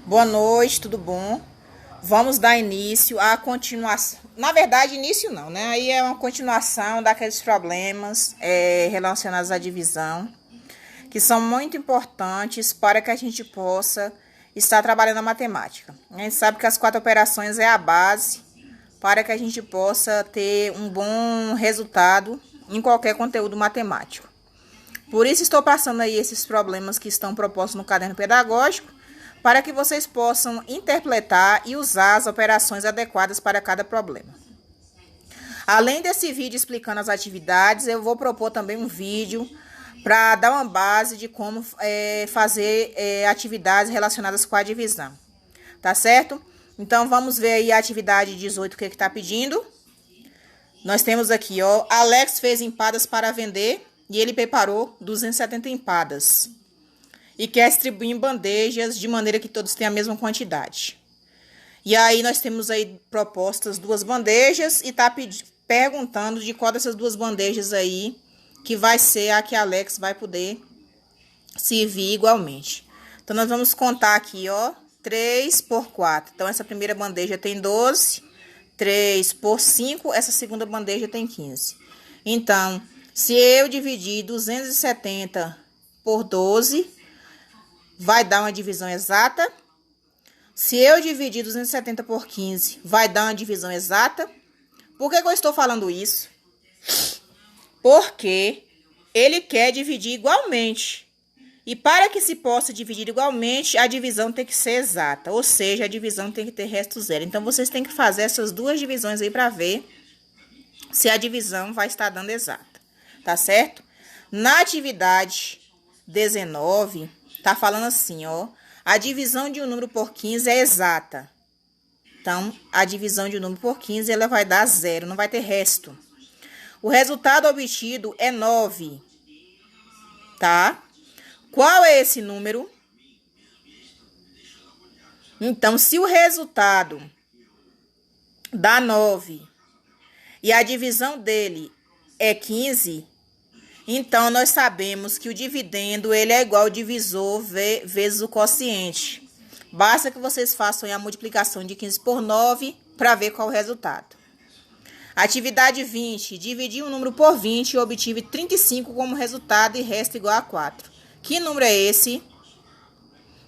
Boa noite, tudo bom? Vamos dar início à continuação. Na verdade, início não, né? Aí é uma continuação daqueles problemas relacionados à divisão, que são muito importantes para que a gente possa estar trabalhando a matemática. A gente sabe que as 4 operações é a base para que a gente possa ter um bom resultado em qualquer conteúdo matemático. Por isso estou passando aí esses problemas que estão propostos no caderno pedagógico, para que vocês possam interpretar e usar as operações adequadas para cada problema. Além desse vídeo explicando as atividades, eu vou propor também um vídeo para dar uma base de como fazer atividades relacionadas com a divisão. Tá certo? Então, vamos ver aí a atividade 18, o que está pedindo. Nós temos aqui, ó, Alex fez empadas para vender e ele preparou 270 empadas. E quer distribuir em bandejas de maneira que todos tenham a mesma quantidade. E aí nós temos aí propostas 2 bandejas e tá perguntando de qual dessas 2 bandejas aí que vai ser a que Alex vai poder servir igualmente. Então nós vamos contar aqui, ó, 3 por 4. Então essa primeira bandeja tem 12, 3 por 5, essa segunda bandeja tem 15. Então, se eu dividir 270 por 12, vai dar uma divisão exata. Se eu dividir 270 por 15, vai dar uma divisão exata. Por que eu estou falando isso? Porque ele quer dividir igualmente. E para que se possa dividir igualmente, a divisão tem que ser exata. Ou seja, a divisão tem que ter resto zero. Então, vocês têm que fazer essas 2 divisões aí para ver se a divisão vai estar dando exata. Tá certo? Na atividade 19... tá falando assim, ó. A divisão de um número por 15 é exata. Então, a divisão de um número por 15, ela vai dar 0, não vai ter resto. O resultado obtido é 9. Tá? Qual é esse número? Então, se o resultado dá 9 e a divisão dele é 15, então, nós sabemos que o dividendo ele é igual ao divisor vezes o quociente. Basta que vocês façam a multiplicação de 15 por 9 para ver qual é o resultado. Atividade 20. Dividi um número por 20 e obtive 35 como resultado e resta igual a 4. Que número é esse?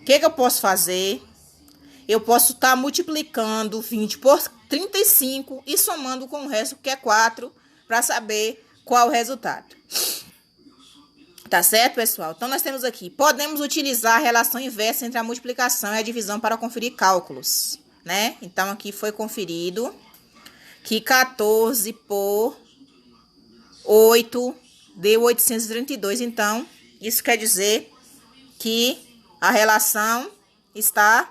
O que eu posso fazer? Eu posso estar multiplicando 20 por 35 e somando com o resto, que é 4, para saber qual é o resultado. Tá certo, pessoal? Então, nós temos aqui, podemos utilizar a relação inversa entre a multiplicação e a divisão para conferir cálculos, né? Então, aqui foi conferido que 14 por 8 deu 832. Então, isso quer dizer que a relação está...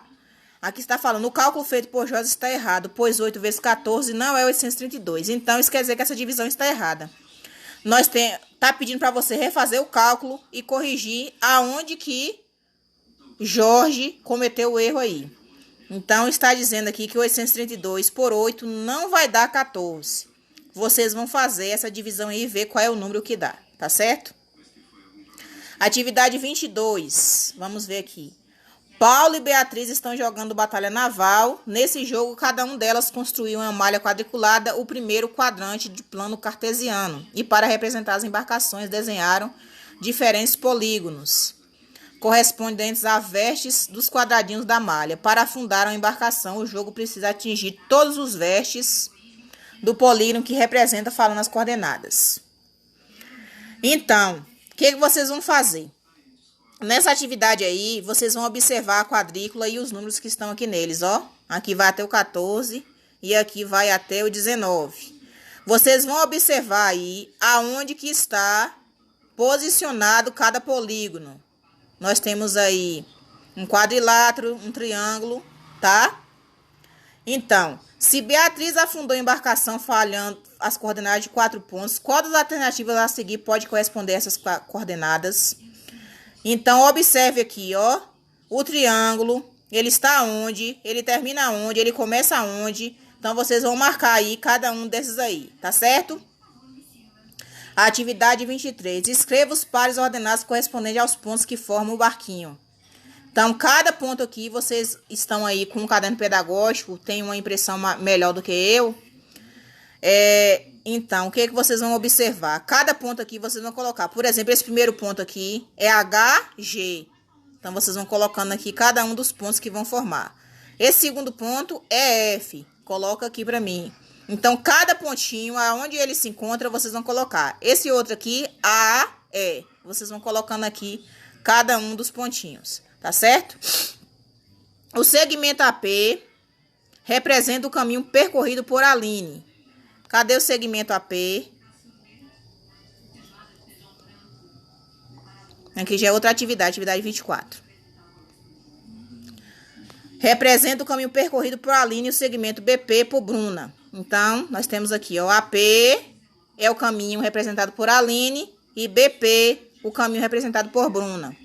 Aqui está falando, o cálculo feito por Jorge está errado, pois 8 vezes 14 não é 832. Então, isso quer dizer que essa divisão está errada. Tá pedindo para você refazer o cálculo e corrigir aonde que Jorge cometeu o erro aí. Então, está dizendo aqui que 832 por 8 não vai dar 14. Vocês vão fazer essa divisão aí e ver qual é o número que dá, tá certo? Atividade 22, vamos ver aqui. Paulo e Beatriz estão jogando batalha naval. Nesse jogo, cada um delas construiu uma malha quadriculada, o primeiro quadrante de plano cartesiano. E para representar as embarcações, desenharam diferentes polígonos, correspondentes a vestes dos quadradinhos da malha. Para afundar a embarcação, o jogo precisa atingir todos os vestes do polígono que representa falando as coordenadas. Então, o que vocês vão fazer? Nessa atividade aí, vocês vão observar a quadrícula e os números que estão aqui neles, ó. Aqui vai até o 14 e aqui vai até o 19. Vocês vão observar aí aonde que está posicionado cada polígono. Nós temos aí um quadrilátero, um triângulo, tá? Então, se Beatriz afundou a embarcação falhando as coordenadas de 4 pontos, qual das alternativas a seguir pode corresponder a essas coordenadas? Então, observe aqui, ó, o triângulo, ele está onde, ele termina onde, ele começa onde. Então, vocês vão marcar aí cada um desses aí, tá certo? A atividade 23. Escreva os pares ordenados correspondentes aos pontos que formam o barquinho. Então, cada ponto aqui, vocês estão aí com um caderno pedagógico, tem uma impressão melhor do que eu. Então, o que vocês vão observar? Cada ponto aqui, vocês vão colocar. Por exemplo, esse primeiro ponto aqui é HG. Então, vocês vão colocando aqui cada um dos pontos que vão formar. Esse segundo ponto é F. Coloca aqui para mim. Então, cada pontinho, aonde ele se encontra, vocês vão colocar. Esse outro aqui, AE. Vocês vão colocando aqui cada um dos pontinhos, tá certo? O segmento AP representa o caminho percorrido por Aline. Cadê o segmento AP? Aqui já é outra atividade 24. Representa o caminho percorrido por Aline e o segmento BP por Bruna. Então, nós temos aqui, ó, AP é o caminho representado por Aline e BP, o caminho representado por Bruna.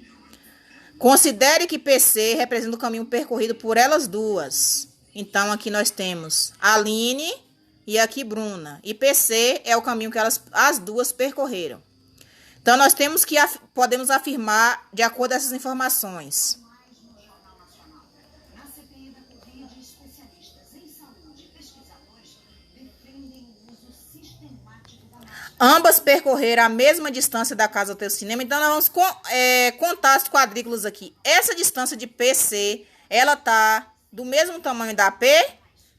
Considere que PC representa o caminho percorrido por elas duas. Então, aqui nós temos Aline e aqui Bruna. E PC é o caminho que as duas percorreram. Então, nós temos que podemos afirmar de acordo com essas informações. Ambas percorreram a mesma distância da casa até o cinema. Então, nós vamos contar as quadrículas aqui. Essa distância de PC, ela tá do mesmo tamanho da AP.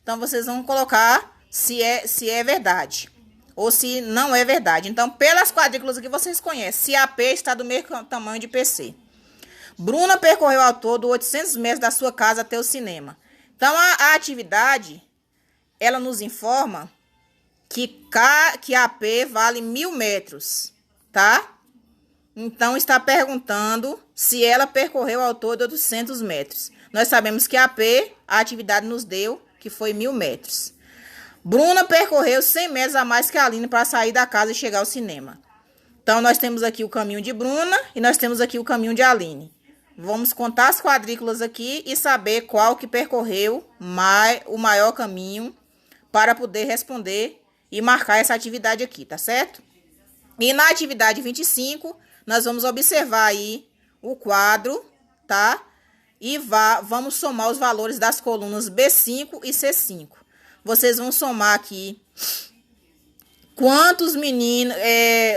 Então, vocês vão colocar se é verdade ou se não é verdade. Então, pelas quadrículas aqui, vocês conhecem se a AP está do mesmo tamanho de PC. Bruna percorreu ao todo 800 metros da sua casa até o cinema. Então, a atividade, ela nos informa que a AP vale 1000 metros, tá? Então, está perguntando se ela percorreu ao todo 800 metros. Nós sabemos que a AP, a atividade nos deu que foi 1000 metros. Bruna percorreu 100 metros a mais que a Aline para sair da casa e chegar ao cinema. Então, nós temos aqui o caminho de Bruna e nós temos aqui o caminho de Aline. Vamos contar as quadrículas aqui e saber qual que percorreu o maior caminho para poder responder e marcar essa atividade aqui, tá certo? E na atividade 25, nós vamos observar aí o quadro, tá? E vamos somar os valores das colunas B5 e C5. Vocês vão somar aqui quantos meninos,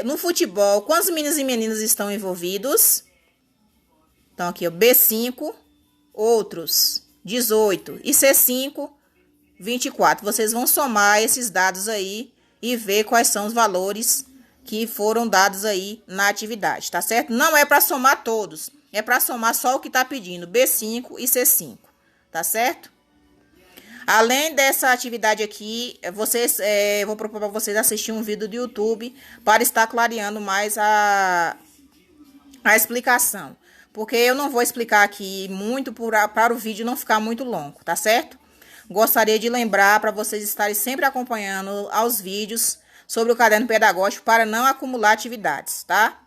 no futebol, quantos meninos e meninas estão envolvidos. Então, aqui, ó, B5, outros 18 e C5, 24. Vocês vão somar esses dados aí e ver quais são os valores que foram dados aí na atividade, tá certo? Não é para somar todos, é para somar só o que tá pedindo, B5 e C5, tá certo? Além dessa atividade aqui, vou propor para vocês assistir um vídeo do YouTube para estar clareando mais a explicação. Porque eu não vou explicar aqui muito para o vídeo não ficar muito longo, tá certo? Gostaria de lembrar para vocês estarem sempre acompanhando aos vídeos sobre o caderno pedagógico para não acumular atividades, tá?